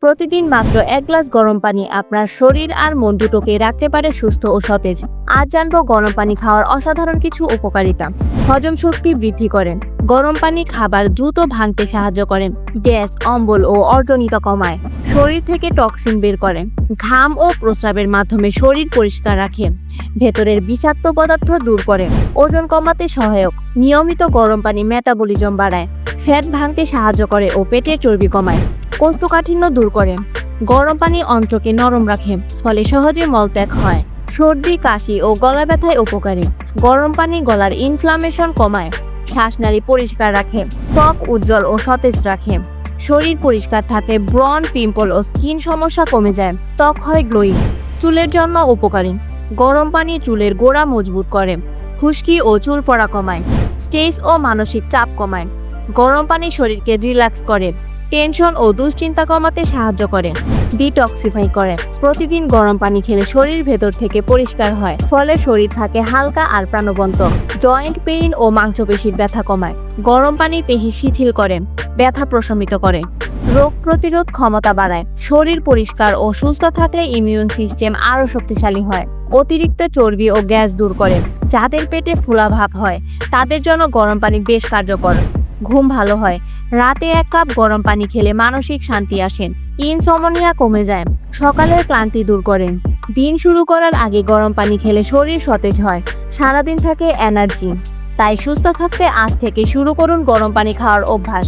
প্রতিদিন মাত্র 1 গ্লাস গরম পানি আপনার শরীর আর মন দুটোকে রাখতে পারে সুস্থ ও সতেজ। আজ জানবো গরম পানি খাওয়ার অসাধারণ কিছু উপকারিতা। হজম শক্তি বৃদ্ধি করেন। গরম পানি খাবার দ্রুত ভাঙতে সাহায্য করেন। গ্যাস, অম্বল ও অর্জনিত কমায়। শরীর থেকে টক্সিন বের করে। ঘাম ও প্রস্রাবের মাধ্যমে শরীর পরিষ্কার রাখে। ভেতরের বিষাক্ত পদার্থ দূর করে। ওজন কমাতে সহায়ক। নিয়মিত গরম পানি মেটাবলিজম বাড়ায়। ফ্যাট ভাঙতে সাহায্য করে ও পেটের চর্বি কমায়। কোষ্ঠকাঠিন্য দূর করে। গরম পানি অন্ত্রকে নরম রাখে, ফলে সহজে মলত্যাগ হয়। সর্দি, কাশি ও গলা ব্যথায় উপকারী। গরম পানি গলার ইনফ্লামেশন কমায়। শ্বাসনালী পরিষ্কার রাখে। ত্বক উজ্জ্বল ও সতেজ রাখে। শরীর পরিষ্কার থাকে। ব্রণ, পিম্পল ও স্কিন সমস্যা কমে যায়। ত্বক হয় গ্লোয়িং। চুলের জন্য উপকারী। গরম পানি চুলের গোড়া মজবুত করে। খুশকি ও চুল পড়া কমায়। স্ট্রেস ও মানসিক চাপ কমায়। গরম পানি শরীরকে রিল্যাক্স করে। টেনশন ও দুশ্চিন্তা কমাতে সাহায্য করে। ডিটক্সিফাই করে। প্রতিদিন গরম পানি খেলে শরীর ভেতর থেকে পরিষ্কার হয়, ফলে শরীর থাকে হালকা আর প্রাণবন্ত। জয়েন্ট পেইন ও মাংসপেশির ব্যথা কমায়। গরম পানি পেশি শিথিল করে, ব্যথা প্রশমিত করে। রোগ প্রতিরোধ ক্ষমতা বাড়ায়। শরীর পরিষ্কার ও সুস্থ থাকলে ইমিউন সিস্টেম আরও শক্তিশালী হয়। অতিরিক্ত চর্বি ও গ্যাস দূর করে। যাদের পেটে ফোলা ভাব হয় তাদের জন্য গরম পানি বেশ কার্যকর। ঘুম ভালো হয়। রাতে 1 কাপ গরম পানি খেলে মানসিক শান্তি আসে। ইনসমনিয়া কমে যায়। সকালের ক্লান্তি দূর করেন। দিন শুরু করার আগে গরম পানি খেলে শরীর সতেজ হয়। সারাদিন থাকে এনার্জি। তাই সুস্থ থাকতে আজ থেকে শুরু করুন গরম পানি খাওয়ার অভ্যাস।